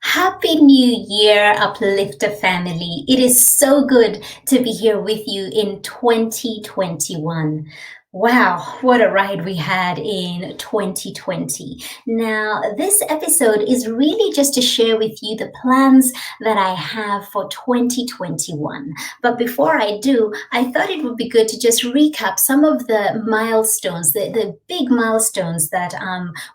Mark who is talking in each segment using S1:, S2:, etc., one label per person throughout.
S1: Happy New Year, Uplifter family. It is so good to be here with you in 2021. Wow, what a ride we had in 2020. Now, this episode is really just to share with you the plans that I have for 2021. But before I do, I thought it would be good to just recap some of the milestones, the big milestones that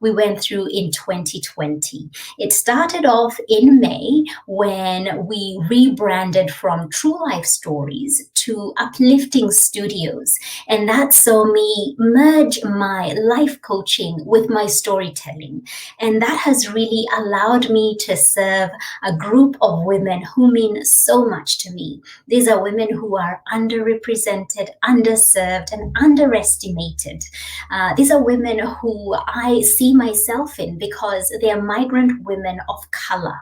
S1: we went through in 2020. It started off in May when we rebranded from True Life Stories to Uplifting Studios. And that saw me merge my life coaching with my storytelling. And that has really allowed me to serve a group of women who mean so much to me. These are women who are underrepresented, underserved, and underestimated. These are women who I see myself in because they are migrant women of color.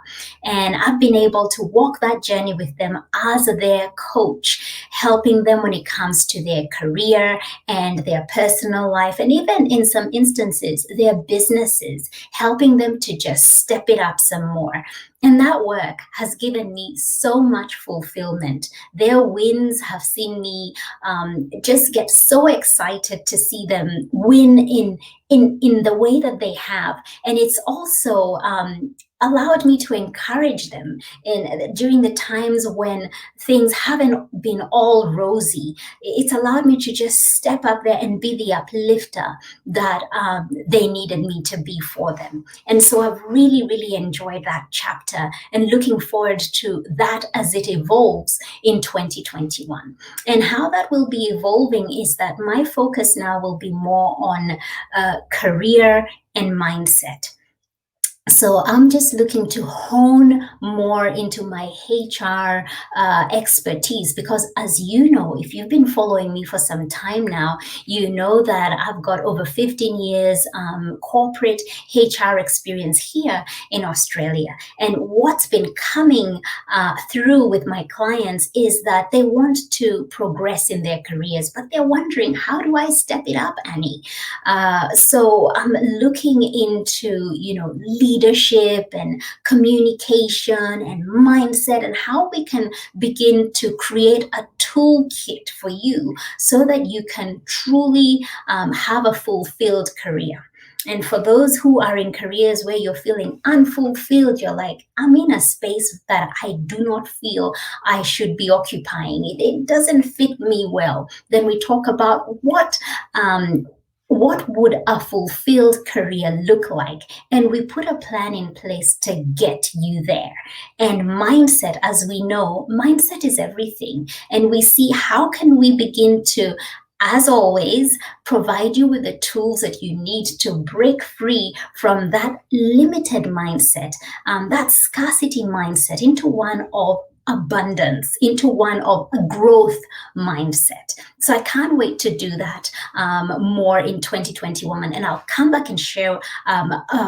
S1: And I've been able to walk that journey with them as their coach, helping them when it comes to their career and their personal life, and even in some instances, their businesses, helping them to just step it up some more. And that work has given me so much fulfillment. Their wins have seen me just get so excited to see them win in the way that they have. And it's also allowed me to encourage them during the times when things haven't been all rosy. It's allowed me to just step up there and be the uplifter that they needed me to be for them. And so I've really, really enjoyed that chapter and looking forward to that as it evolves in 2021. And how that will be evolving is that my focus now will be more on career and mindset. So I'm just looking to hone more into my HR expertise because, as you know, if you've been following me for some time now, you know that I've got over 15 years corporate HR experience here in Australia. And what's been coming through with my clients is that they want to progress in their careers, but they're wondering, how do I step it up, Annie? So I'm looking into, leadership and communication and mindset and how we can begin to create a toolkit for you so that you can truly have a fulfilled career. And for those who are in careers where you're feeling unfulfilled, you're like, I'm in a space that I do not feel I should be occupying. It doesn't fit me well. Then we talk about what would a fulfilled career look like? And we put a plan in place to get you there. And mindset, as we know, mindset is everything. And we see how can we begin to, as always, provide you with the tools that you need to break free from that limited mindset, that scarcity mindset, into one of abundance, into one of a growth mindset. So I can't wait to do that more in 2021, and I'll come back and share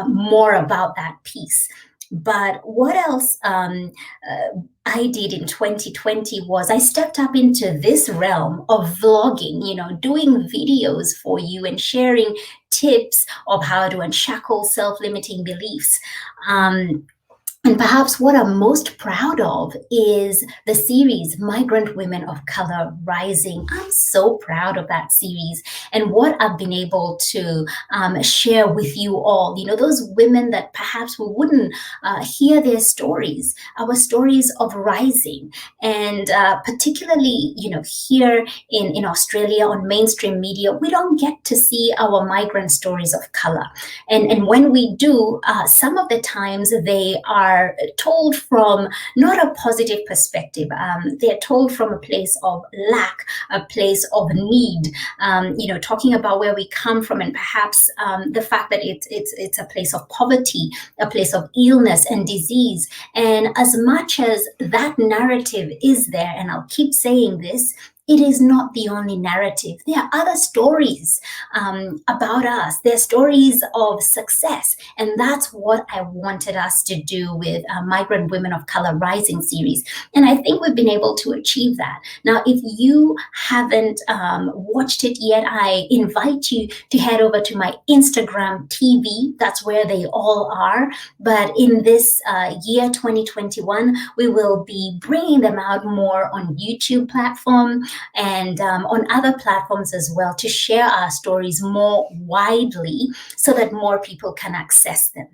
S1: more about that piece. But what else I did in 2020 was I stepped up into this realm of vlogging, doing videos for you and sharing tips of how to unshackle self-limiting beliefs. And perhaps what I'm most proud of is the series Migrant Women of Colour Rising. I'm so proud of that series and what I've been able to share with you all. Those women that perhaps we wouldn't hear their stories, our stories of rising. And particularly, here in Australia on mainstream media, we don't get to see our migrant stories of colour. And when we do, some of the times they are told from not a positive perspective. They're told from a place of lack, a place of need, talking about where we come from and perhaps the fact that it's a place of poverty, a place of illness and disease. And as much as that narrative is there, and I'll keep saying this, it is not the only narrative. There are other stories about us. There are stories of success. And that's what I wanted us to do with Migrant Women of Color Rising series. And I think we've been able to achieve that. Now, if you haven't watched it yet, I invite you to head over to my Instagram TV. That's where they all are. But in this year 2021, we will be bringing them out more on YouTube platform and on other platforms as well, to share our stories more widely so that more people can access them.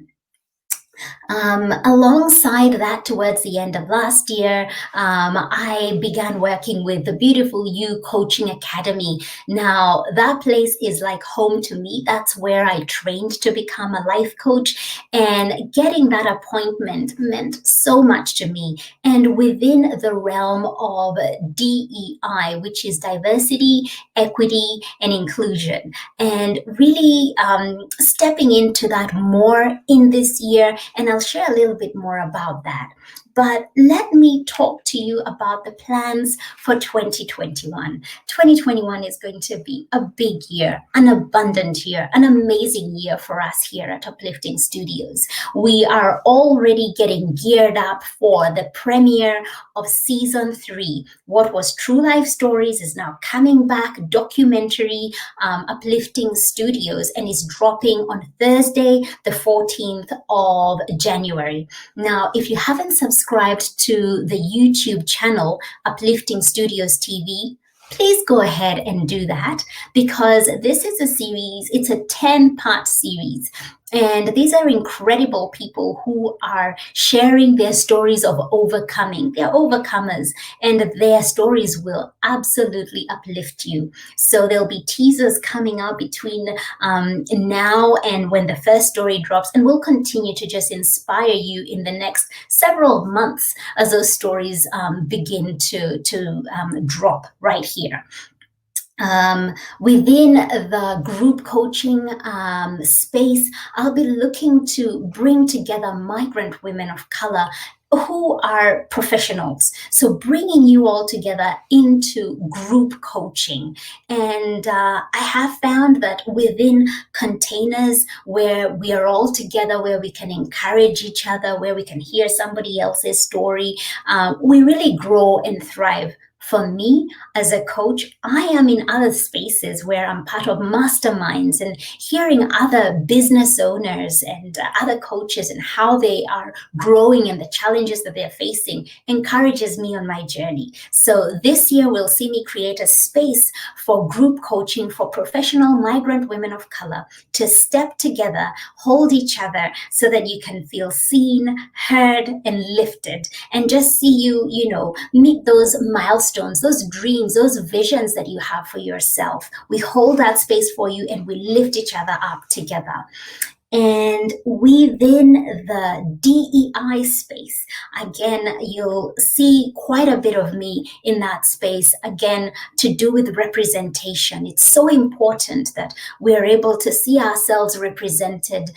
S1: Alongside that, towards the end of last year, I began working with the Beautiful You Coaching Academy. Now, that place is like home to me. That's where I trained to become a life coach, and getting that appointment meant so much to me. And within the realm of DEI, which is diversity, equity, and inclusion, and really stepping into that more in this year. And I'll share a little bit more about that. But let me talk to you about the plans for 2021. 2021 is going to be a big year, an abundant year, an amazing year for us here at Uplifting Studios. We are already getting geared up for the premiere of season 3. What was True Life Stories is now coming back, documentary, Uplifting Studios, and is dropping on Thursday, the 14th of January. Now, if you haven't subscribed to the YouTube channel, Uplifting Studios TV, please go ahead and do that, because this is a series, it's a 10-part series. And these are incredible people who are sharing their stories of overcoming. They're overcomers, and their stories will absolutely uplift you. So there'll be teasers coming out between now and when the first story drops, and we'll continue to just inspire you in the next several months as those stories begin to drop right here. Within the group coaching space, I'll be looking to bring together migrant women of color who are professionals. So bringing you all together into group coaching. And I have found that within containers where we are all together, where we can encourage each other, where we can hear somebody else's story, we really grow and thrive. For me, as a coach, I am in other spaces where I'm part of masterminds, and hearing other business owners and other coaches and how they are growing and the challenges that they're facing encourages me on my journey. So this year will see me create a space for group coaching for professional migrant women of color to step together, hold each other, so that you can feel seen, heard, and lifted, and just see you meet those milestones, those dreams, those visions that you have for yourself. We hold that space for you, and we lift each other up together. And within the DEI space, again, you'll see quite a bit of me in that space, again, to do with representation. It's so important that we're able to see ourselves represented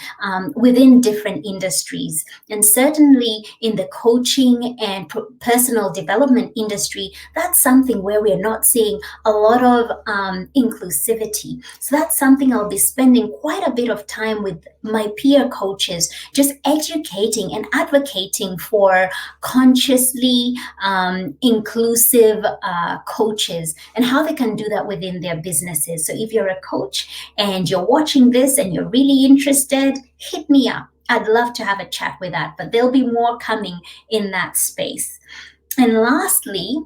S1: within different industries. And certainly in the coaching and personal development industry, that's something where we're not seeing a lot of inclusivity. So that's something I'll be spending quite a bit of time with my peer coaches, just educating and advocating for consciously inclusive coaches, and how they can do that within their businesses. So if you're a coach and you're watching this and you're really interested, hit me up. I'd love to have a chat with that, but there'll be more coming in that space. And lastly,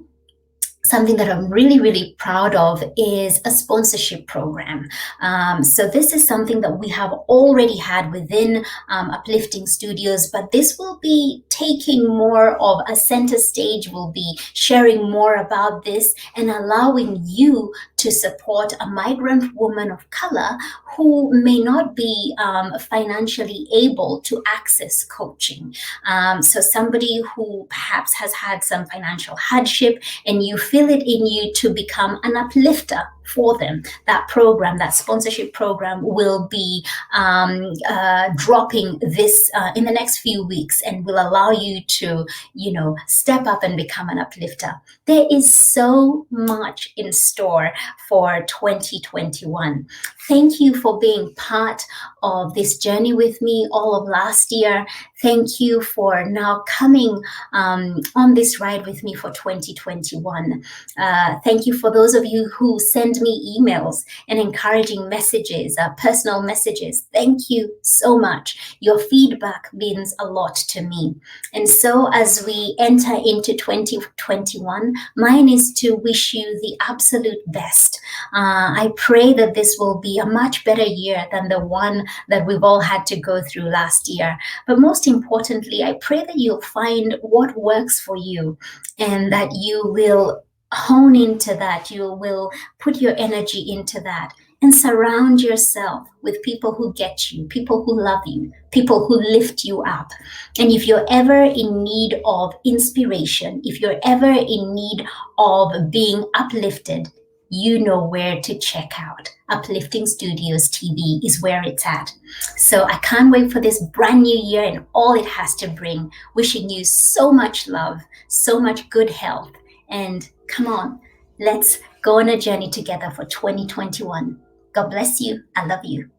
S1: something that I'm really, really proud of is a sponsorship program. So this is something that we have already had within Uplifting Studios, but this will be taking more of a center stage. We'll be sharing more about this and allowing you to support a migrant woman of color who may not be financially able to access coaching. So somebody who perhaps has had some financial hardship, and you feel it in you to become an uplifter for them. That program, that sponsorship program, will be dropping this in the next few weeks, and will allow you to, step up and become an uplifter. There is so much in store for 2021. Thank you for being part of this journey with me all of last year. Thank you for now coming on this ride with me for 2021. Thank you for those of you who send me emails and encouraging messages, personal messages. Thank you so much. Your feedback means a lot to me. And so as we enter into 2021, mine is to wish you the absolute best. I pray that this will be a much better year than the one that we've all had to go through last year. But most importantly, I pray that you'll find what works for you, and that you will hone into that. You will put your energy into that, and surround yourself with people who get you, people who love you, people who lift you up. And if you're ever in need of inspiration, if you're ever in need of being uplifted, you know where to check out. Uplifting Studios TV is where it's at. So I can't wait for this brand new year and all it has to bring. Wishing you so much love, so much good health, and come on, let's go on a journey together for 2021. God bless you. I love you.